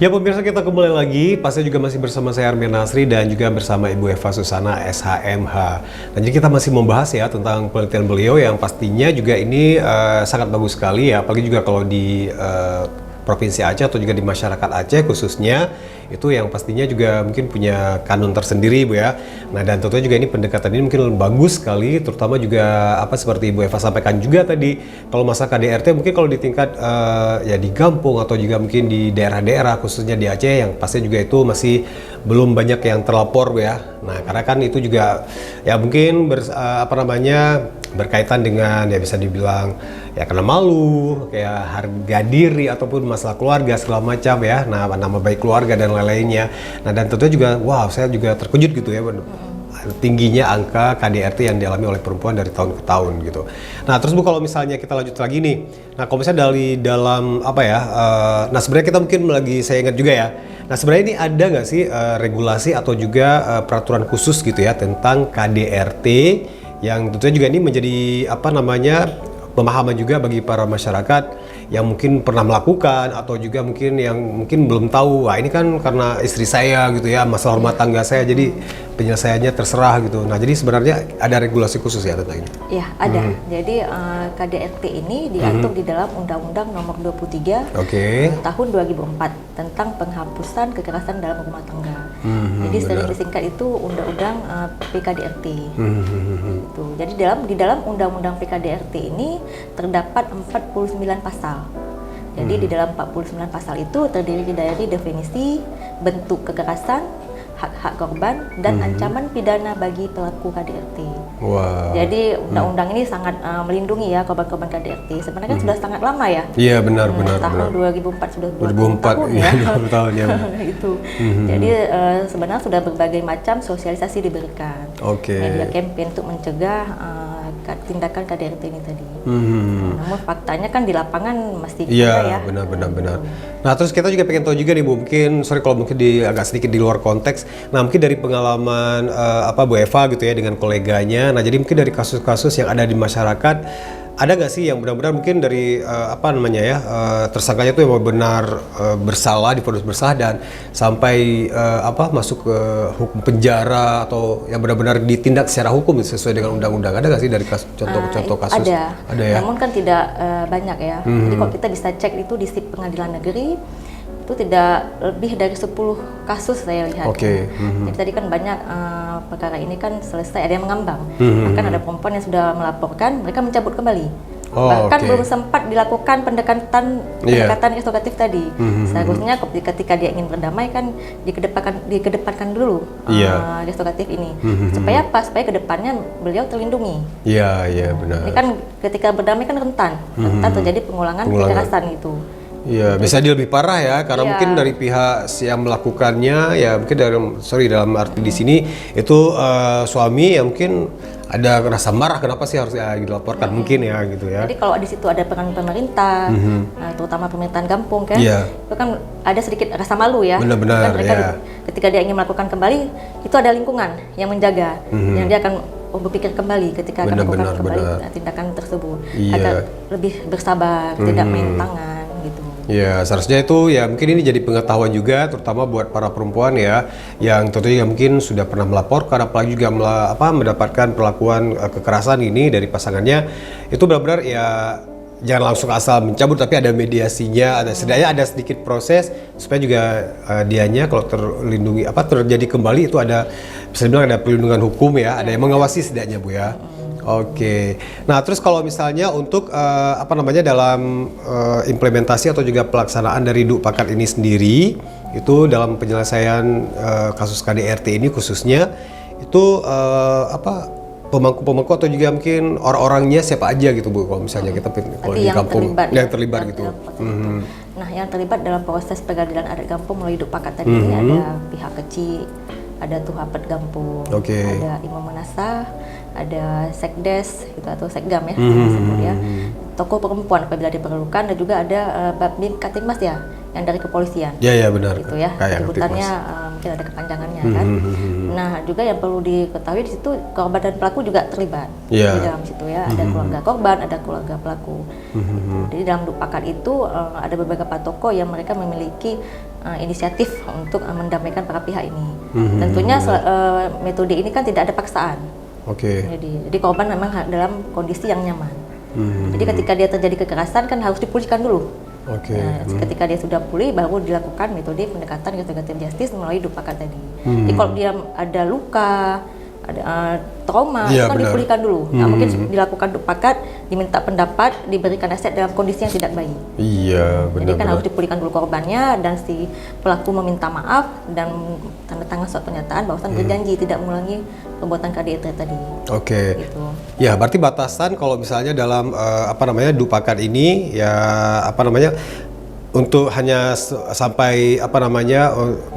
Ya pemirsa, kita kembali lagi, pasti juga masih bersama saya Armin Nasri dan juga bersama Ibu Eva Susana SHMH. Nah, jadi kita masih membahas ya tentang penelitian beliau yang pastinya juga ini sangat bagus sekali ya, apalagi juga kalau di Provinsi Aceh atau juga di masyarakat Aceh khususnya, itu yang pastinya juga mungkin punya kanun tersendiri Bu ya. Nah, dan tentunya juga ini pendekatan ini mungkin bagus sekali, terutama juga apa seperti Ibu Eva sampaikan juga tadi, kalau masalah KDRT mungkin kalau di tingkat ya di kampung atau juga mungkin di daerah-daerah khususnya di Aceh yang pasti juga itu masih belum banyak yang terlapor Bu ya. Nah, karena kan itu juga ya mungkin berkaitan dengan ya bisa dibilang ya karena malu, kayak harga diri ataupun masalah keluarga segala macam ya. Nah, nama baik keluarga dan lain-lainnya. Nah, dan tentunya juga wow, saya juga terkejut gitu ya tingginya angka KDRT yang dialami oleh perempuan dari tahun ke tahun gitu. Nah, terus Bu, kalau misalnya kita lanjut lagi nih. Nah, kalau misalnya dari dalam apa ya? Nah, sebenarnya kita mungkin lagi saya ingat juga ya. Nah, sebenarnya ini ada nggak sih regulasi atau juga peraturan khusus gitu ya tentang KDRT yang tentunya juga ini menjadi apa namanya pemahaman juga bagi para masyarakat yang mungkin pernah melakukan atau juga mungkin yang mungkin belum tahu, wah ini kan karena istri saya gitu ya, masalah rumah tangga saya, jadi penyelesaiannya terserah gitu. Nah, jadi sebenarnya ada regulasi khusus ya tentang ini? Ya, ada. Jadi KDRT ini diatur di dalam Undang-Undang Nomor 23 tahun 2004 tentang penghapusan kekerasan dalam rumah tangga. Jadi sering disingkat itu Undang-Undang PKDRT. Gitu. Jadi di dalam Undang-Undang PKDRT ini terdapat 49 pasal. Jadi di dalam 49 pasal itu terdiri dari definisi, bentuk kekerasan, hak-hak korban, dan ancaman pidana bagi pelaku KDRT. Wow. Jadi undang-undang ini sangat melindungi ya korban-korban KDRT. Sebenarnya kan sudah sangat lama ya. Iya, benar. Tahun 2004 sudah 2004 tahun ya. 20 tahun ya. Itu. Jadi sebenarnya sudah berbagai macam sosialisasi diberikan. Media campaign untuk mencegah tindakan KDRT ini tadi. Namun faktanya kan di lapangan masih ya. Iya, benar. Nah, terus kita juga pengen tahu juga nih Bu, mungkin sorry kalau mungkin agak sedikit di luar konteks. Nah, mungkin dari pengalaman Bu Eva gitu ya dengan koleganya. Nah, jadi mungkin dari kasus-kasus yang ada di masyarakat, ada nggak sih yang benar-benar mungkin dari tersangkanya itu yang benar bersalah, difonis bersalah dan sampai masuk ke hukum penjara atau yang benar-benar ditindak secara hukum sesuai dengan undang-undang? Ada nggak sih dari contoh kasus? Ada ya. Namun kan tidak banyak ya. Jadi kalau kita bisa cek itu di SIP Pengadilan Negeri itu tidak lebih dari 10 kasus saya lihat. Jadi tadi kan banyak perkara ini kan selesai, ada yang mengambang. Bahkan ada perempuan yang sudah melaporkan, mereka mencabut kembali. Bahkan belum sempat dilakukan pendekatan restoratif tadi. Seharusnya ketika dia ingin berdamai kan dikedepankan dulu restoratif ini. Supaya supaya kedepannya beliau terlindungi. Iya, benar. Ini kan ketika berdamai kan rentan terjadi pengulangan kekerasan itu. Iya, bisa dia lebih parah ya, karena mungkin dari pihak yang melakukannya ya mungkin dalam arti di sini itu suami yang mungkin ada rasa marah, kenapa sih harus dilaporkan mungkin ya gitu ya. Jadi kalau di situ ada peran pemerintah, terutama pemerintahan kampung kan, itu kan ada sedikit rasa malu ya. Benar-benar. Ketika dia ingin melakukan kembali, itu ada lingkungan yang menjaga, yang dia akan berpikir kembali ketika akan melakukan kembali tindakan tersebut, agar lebih bersabar, tidak main tangan. Ya, seharusnya itu ya mungkin ini jadi pengetahuan juga terutama buat para perempuan ya yang tentunya mungkin sudah pernah melaporkan apalagi juga mendapatkan perlakuan kekerasan ini dari pasangannya, itu benar-benar ya jangan langsung asal mencabut, tapi ada mediasinya, setidaknya ada sedikit proses supaya juga dianya kalau terjadi kembali itu ada, bisa dibilang ada perlindungan hukum ya, ada yang mengawasi setidaknya Bu ya. Nah terus kalau misalnya untuk dalam implementasi atau juga pelaksanaan dari Dupakat ini sendiri, itu dalam penyelesaian kasus KDRT ini khususnya itu pemangku-pemangku atau juga mungkin orang-orangnya siapa aja gitu Bu, kalau misalnya kita kalau di kampung yang terlibat gitu. Nah, yang terlibat dalam proses pengadilan adat kampung melalui Dupakat tadi ini ada pihak kecil, ada Tuhapet Kampung, ada Imam Manasah, ada Sekdes gitu atau Sekgam ya, ya. Tokoh perempuan apabila diperlukan, dan juga ada Babin Katimas ya, yang dari kepolisian. Iya benar. Gitu ya. Sebutannya mungkin ada kepanjangannya kan. Nah, juga yang perlu diketahui di situ korban dan pelaku juga terlibat di dalam situ ya. Ada keluarga korban, ada keluarga pelaku. Jadi dalam Dupakat itu ada beberapa tokoh yang mereka memiliki inisiatif untuk mendamaikan para pihak ini. Tentunya metode ini kan tidak ada paksaan. Jadi korban memang dalam kondisi yang nyaman. Jadi ketika dia terjadi kekerasan kan harus dipulihkan dulu. Ketika dia sudah pulih baru dilakukan metode pendekatan restoratif justice melalui dupakat tadi. Jadi kalau dia ada luka, ada trauma, itu kan dipulihkan dulu. Nah, mungkin dilakukan dupakat, diminta pendapat, diberikan nasihat dalam kondisi yang tidak baik. Jadi kan harus dipulihkan dulu korbannya dan si pelaku meminta maaf dan tanda tangan surat pernyataan bahwasan berjanji tidak mengulangi perbuatan KDRT tadi. Gitu. Ya, berarti batasan kalau misalnya dalam dupakat ini ya untuk hanya sampai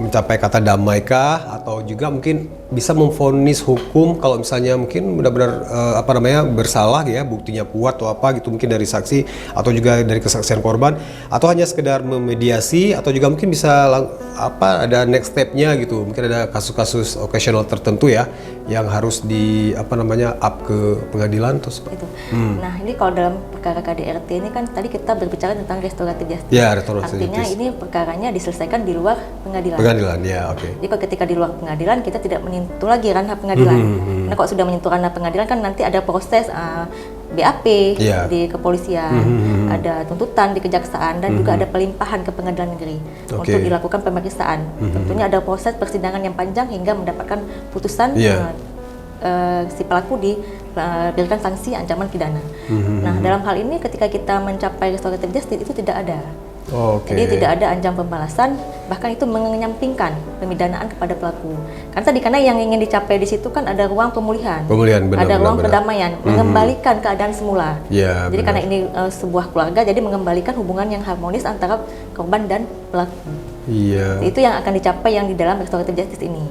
mencapai kata damai kah, atau juga mungkin bisa memvonis hukum kalau misalnya mungkin benar-benar bersalah ya, buktinya kuat atau apa gitu, mungkin dari saksi atau juga dari kesaksian korban, atau hanya sekedar memediasi, atau juga mungkin bisa ada next step-nya gitu, mungkin ada kasus-kasus occasional tertentu ya yang harus up ke pengadilan atau seperti itu. Nah, ini kalau dalam perkara KDRT ini kan tadi kita berbicara tentang restoratif justice. Artinya ini perkaranya diselesaikan di luar pengadilan. Jadi kalau ketika di luar pengadilan kita tidak menyentuh lagi ranah pengadilan. Nah, kalau sudah menyentuh ranah pengadilan kan nanti ada proses BAP di kepolisian, ada tuntutan di kejaksaan, dan juga ada pelimpahan ke pengadilan negeri untuk dilakukan pemeriksaan. Tentunya ada proses persidangan yang panjang hingga mendapatkan putusan si pelaku diberikan sanksi ancaman pidana. Nah, dalam hal ini ketika kita mencapai restoratif justice itu tidak ada. Jadi tidak ada ancaman pembalasan, bahkan itu menyampingkan pemidanaan kepada pelaku. Karena yang ingin dicapai di situ kan ada ruang pemulihan, ada ruang pendamaian, mengembalikan keadaan semula. Jadi karena ini sebuah keluarga, jadi mengembalikan hubungan yang harmonis antara korban dan pelaku. Itu yang akan dicapai yang di dalam restoratif justice ini.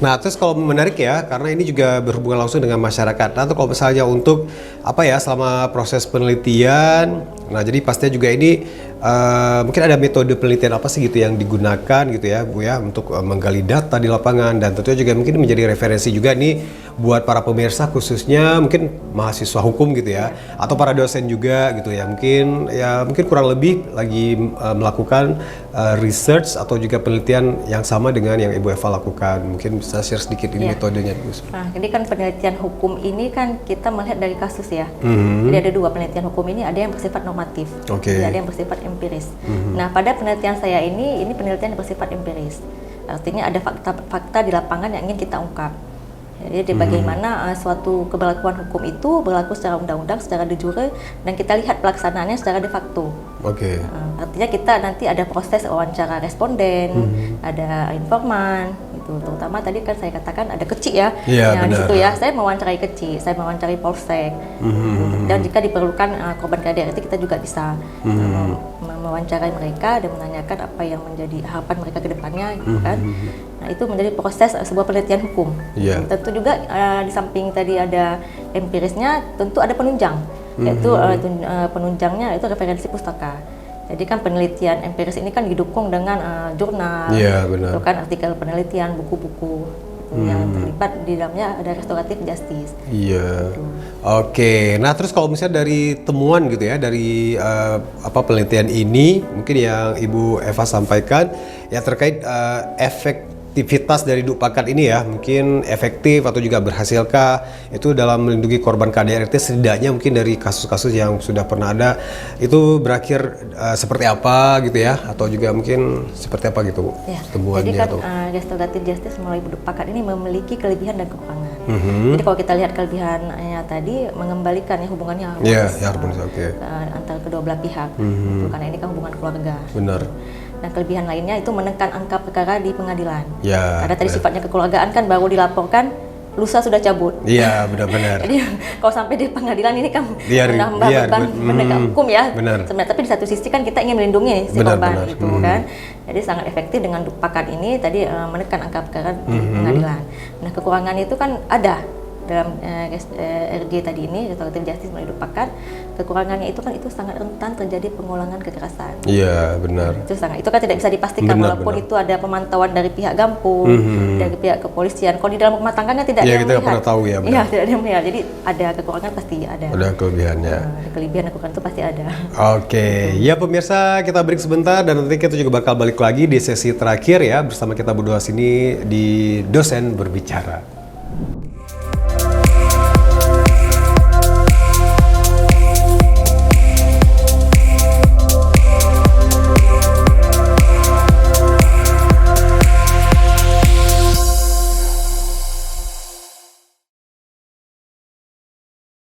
Nah, terus kalau menarik ya, karena ini juga berhubungan langsung dengan masyarakat. Nah, kalau misalnya untuk selama proses penelitian, nah jadi pastinya juga ini mungkin ada metode penelitian apa sih gitu yang digunakan gitu ya Bu ya, untuk menggali data di lapangan, dan tentunya juga mungkin menjadi referensi juga nih buat para pemirsa, khususnya mungkin mahasiswa hukum gitu ya, atau para dosen juga gitu ya, mungkin kurang lebih lagi melakukan research atau juga penelitian yang sama dengan yang Ibu Eva lakukan. Mungkin bisa share sedikit ini metodenya. Nah, jadi kan penelitian hukum ini kan kita melihat dari kasus ya. Jadi ada dua penelitian hukum ini, ada yang bersifat normatif, ada yang bersifat empiris. Nah, pada penelitian saya ini penelitian yang bersifat empiris. Artinya ada fakta-fakta di lapangan yang ingin kita ungkap. Jadi bagaimana suatu keberlakuan hukum itu berlaku secara undang-undang, secara de jure, dan kita lihat pelaksanaannya secara de facto. Artinya kita nanti ada proses wawancara responden, ada informan, gitu. Terutama tadi kan saya katakan ada kecil ya, di situ ya. Saya mewawancarai kecil, saya mewawancarai polsek, dan jika diperlukan korban KDRT kita juga bisa mewawancarai mereka dan menanyakan apa yang menjadi harapan mereka ke depannya, gitu kan. Nah, itu menjadi proses sebuah penelitian hukum. Tentu juga di samping tadi ada empirisnya, tentu ada penunjang, yaitu penunjangnya itu referensi pustaka. Jadi kan penelitian empiris ini kan didukung dengan jurnal, itu kan artikel penelitian, buku-buku yang terlibat di dalamnya ada restoratif justice. Nah terus kalau misalnya dari temuan gitu ya, dari penelitian ini mungkin yang Ibu Eva sampaikan ya terkait efektivitas dari dupakat ini ya, mungkin efektif atau juga berhasilkah itu dalam melindungi korban KDRT, setidaknya mungkin dari kasus-kasus yang sudah pernah ada itu berakhir seperti apa gitu ya, atau juga mungkin seperti apa gitu Bu temuannya. Jadi kan restoratif justice melalui dupakat ini memiliki kelebihan dan kekurangan. Jadi kalau kita lihat kelebihannya tadi mengembalikan hubungannya harmonis antara kedua belah pihak, karena ini kan hubungan keluarga. Dan kelebihan lainnya itu menekan angka perkara di pengadilan. Karena tadi sifatnya kekeluargaan kan, baru dilaporkan lusa sudah cabut. Benar-benar. Jadi kalau sampai di pengadilan ini kan menambah beban penegak hukum ya. Sebenarnya, tapi di satu sisi kan kita ingin melindungi si korban itu kan. Jadi sangat efektif dengan dupakat ini tadi menekan angka perkara di pengadilan. Nah, kekurangan itu kan ada dalam RG tadi ini, restoratif justice melalui dupakat. kekurangannya itu kan itu sangat rentan terjadi pengulangan kekerasan. Iya, benar. Itu kan tidak bisa dipastikan walaupun itu ada pemantauan dari pihak Gampung, dari pihak kepolisian. Kalau di dalam rumah tangga kan tidak ada yang kita nggak pernah tahu ya. Iya, tidak ada yang melihat. Jadi ada kekurangan pasti ada. Ada kelebihannya. Ada kelebihan kekurangan itu pasti ada. Oke, ya pemirsa, kita break sebentar dan nanti kita juga bakal balik lagi di sesi terakhir ya bersama kita berdua sini di Dosen Berbicara.